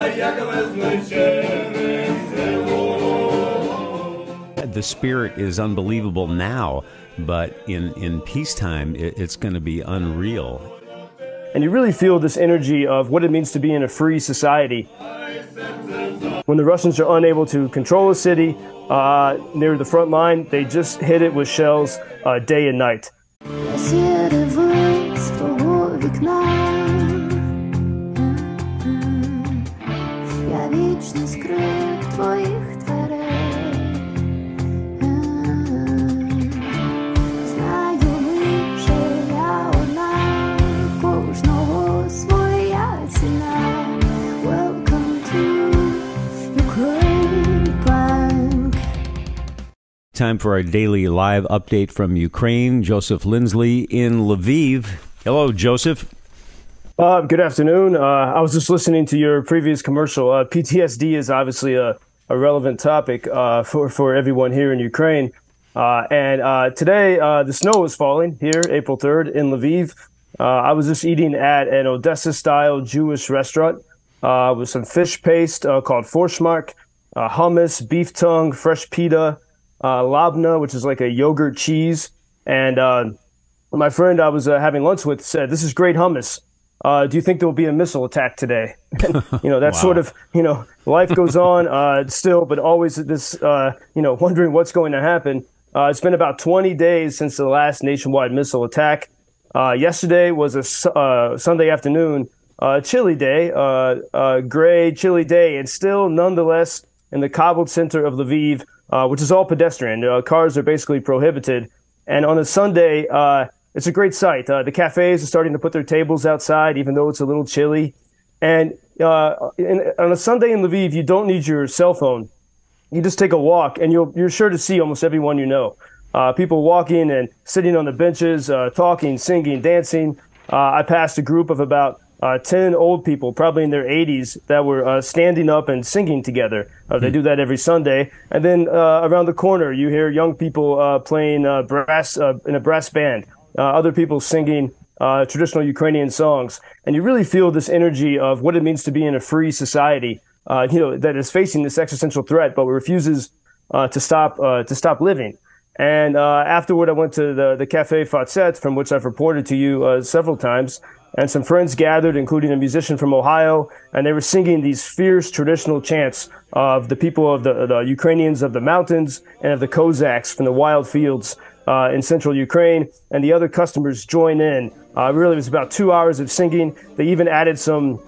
The spirit is unbelievable now, but in peacetime, it's going to be unreal. And you really feel this energy of what it means to be in a free society. When the Russians are unable to control a city near the front line, they just hit it with shells day and night. Time for our daily live update from Ukraine. Joseph Lindsley in Lviv. Hello, Joseph. Good afternoon. I was just listening to your previous commercial. PTSD is obviously a relevant topic for everyone here in Ukraine. And today, the snow is falling here, April 3rd, in Lviv. I was just eating at an Odessa-style Jewish restaurant with some fish paste called forschmark, hummus, beef tongue, fresh pita, labna, which is like a yogurt cheese. And my friend I was having lunch with said, "This is great hummus. Do you think there will be a missile attack today?" And, that's Wow. sort of, life goes on still, but always this, wondering what's going to happen. It's been about 20 days since the last nationwide missile attack. Yesterday was a Sunday afternoon, chilly day, gray, chilly day, and still nonetheless in the cobbled center of Lviv, which is all pedestrian. Cars are basically prohibited. And on a Sunday, it's a great sight. The cafes are starting to put their tables outside, even though it's a little chilly. And on a Sunday in Lviv, you don't need your cell phone. You just take a walk, and you're sure to see almost everyone you know. People walking and sitting on the benches, talking, singing, dancing. I passed a group of about 10 old people, probably in their 80s, that were standing up and singing together. They do that every Sunday. And then around the corner, you hear young people playing brass in a brass band. Other people singing traditional Ukrainian songs. And you really feel this energy of what it means to be in a free society, that is facing this existential threat, but refuses to stop living. And afterward, I went to the Cafe Fazet, from which I've reported to you several times. And some friends gathered, including a musician from Ohio, and they were singing these fierce traditional chants of the people of the Ukrainians of the mountains and of the Cossacks from the wild fields in central Ukraine. And the other customers join in. Really, it was about 2 hours of singing. They even added some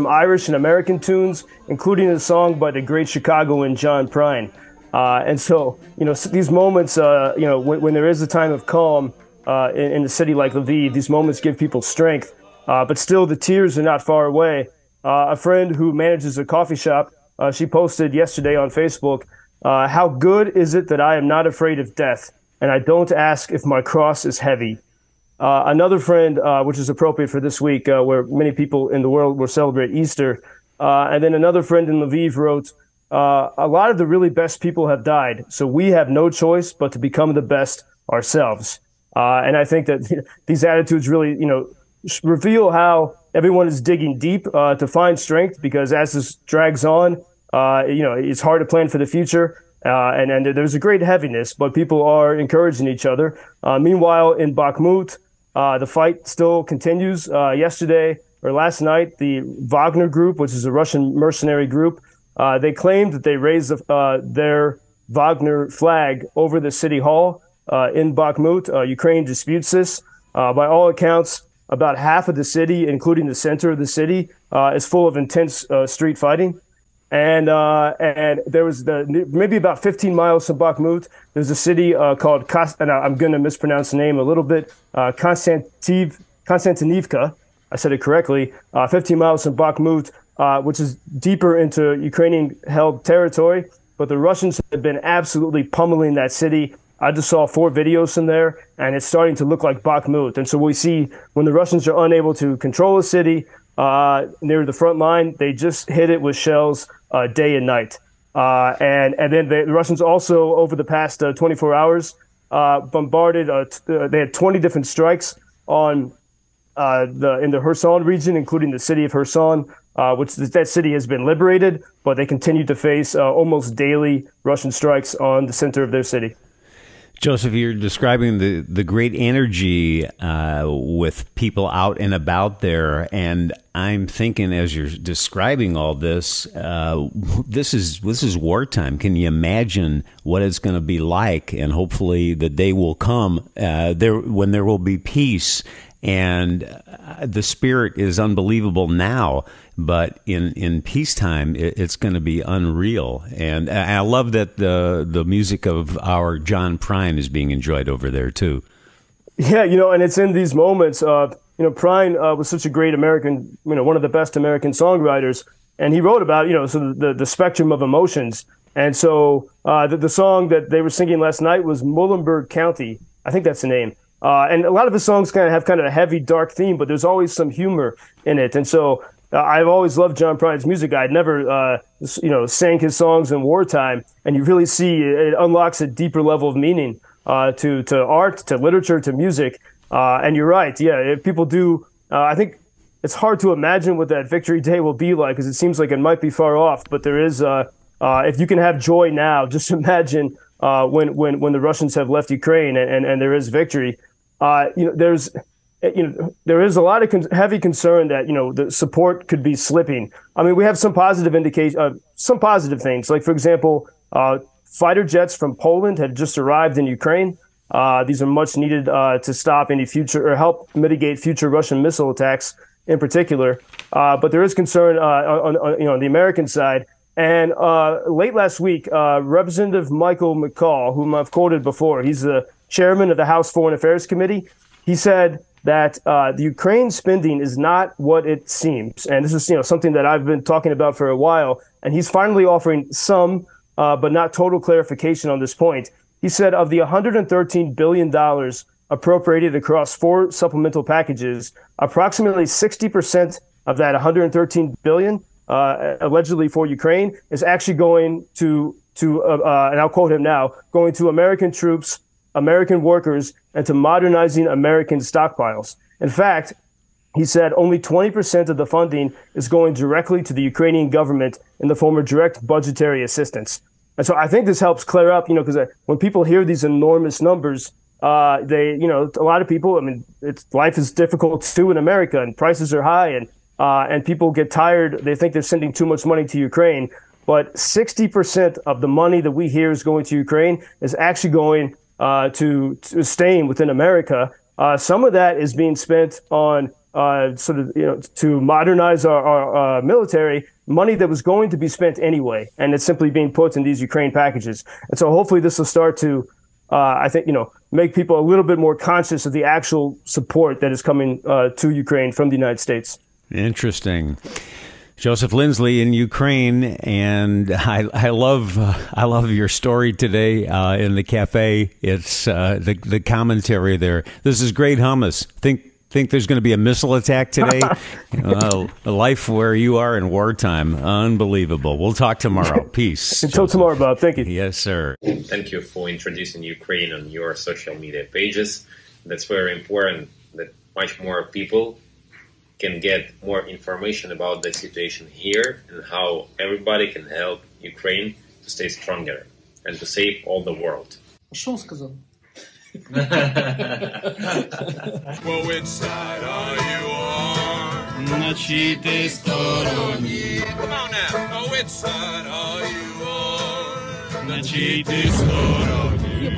Irish and American tunes, including a song by the great Chicagoan John Prine. And so, these moments, when there is a time of calm in a city like Lviv, these moments give people strength. But still, the tears are not far away. A friend who manages a coffee shop, she posted yesterday on Facebook, "How good is it that I am not afraid of death, and I don't ask if my cross is heavy." Another friend, which is appropriate for this week, where many people in the world will celebrate Easter. And then another friend in Lviv wrote, "A lot of the really best people have died, so we have no choice but to become the best ourselves." And I think that these attitudes really, reveal how everyone is digging deep to find strength, because as this drags on, it's hard to plan for the future. And there's a great heaviness, but people are encouraging each other. Meanwhile, in Bakhmut, the fight still continues. Last night, the Wagner group, which is a Russian mercenary group, they claimed that they raised their Wagner flag over the city hall in Bakhmut. Ukraine disputes this. By all accounts, about half of the city, including the center of the city, is full of intense street fighting. And there was maybe about 15 miles from Bakhmut, there's a city called, and I'm going to mispronounce the name a little bit, Konstantinivka. I said it correctly, 15 miles from Bakhmut, which is deeper into Ukrainian-held territory. But the Russians have been absolutely pummeling that city. I just saw 4 videos from there, and it's starting to look like Bakhmut. And so we see when the Russians are unable to control a city near the front line, they just hit it with shells day and night. And then the Russians also, over the past 24 hours, bombarded, they had 20 different strikes on in the Kherson region, including the city of Kherson, which that city has been liberated, but they continue to face almost daily Russian strikes on the center of their city. Joseph, you're describing the great energy with people out and about there, and I'm thinking as you're describing all this, this is wartime. Can you imagine what it's going to be like? And hopefully the day will come when there will be peace. And the spirit is unbelievable now, but in peacetime, it's going to be unreal. And I love that the music of our John Prine is being enjoyed over there too. Yeah, and it's in these moments. Prine was such a great American, one of the best American songwriters, and he wrote about so the spectrum of emotions. And so the song that they were singing last night was Muhlenberg County. I think that's the name. And a lot of his songs have a heavy, dark theme, but there's always some humor in it. And so I've always loved John Prine's music. I'd never, sang his songs in wartime, and you really see it unlocks a deeper level of meaning to art, to literature, to music. And you're right. Yeah, if people do, I think it's hard to imagine what that victory day will be like, because it seems like it might be far off. But there is, if you can have joy now, just imagine when the Russians have left Ukraine and there is victory. There is a lot of heavy concern that the support could be slipping. I mean, we have some positive some positive things, like for example, fighter jets from Poland have just arrived in Ukraine. These are much needed to stop any future or help mitigate future Russian missile attacks in particular. But there is concern on the American side. And late last week, Representative Michael McCall, whom I've quoted before, he's the chairman of the House Foreign Affairs Committee, he said that the Ukraine spending is not what it seems. And this is something that I've been talking about for a while. And he's finally offering some, but not total clarification on this point. He said of the $113 billion appropriated across 4 supplemental packages, approximately 60% of that $113 billion allegedly for Ukraine is actually going to and I'll quote him now, going to American troops, American workers, and to modernizing American stockpiles. In fact, he said only 20% of the funding is going directly to the Ukrainian government in the form of direct budgetary assistance. And so I think this helps clear up, because when people hear these enormous numbers, a lot of people, life is difficult too in America, and prices are high, and people get tired. They think they're sending too much money to Ukraine. But 60% of the money that we hear is going to Ukraine is actually going to staying within America. Some of that is being spent on to modernize our military, money that was going to be spent anyway, and it's simply being put in these Ukraine packages. And so hopefully this will start to, make people a little bit more conscious of the actual support that is coming to Ukraine from the United States. Interesting. Joseph Lindsley in Ukraine, and I love your story today in the cafe. It's the commentary there. This is great hummus. Think there's going to be a missile attack today? A life where you are in wartime. Unbelievable. We'll talk tomorrow. Peace. Until tomorrow, Bob. Thank you. Yes, sir. Thank you for introducing Ukraine on your social media pages. That's very important that much more people can get more information about the situation here and how everybody can help Ukraine to stay stronger and to save all the world. Well, which side are you on? На чьей ты стороне? Come on now. Oh, which side are you on? На чьей ты стороне?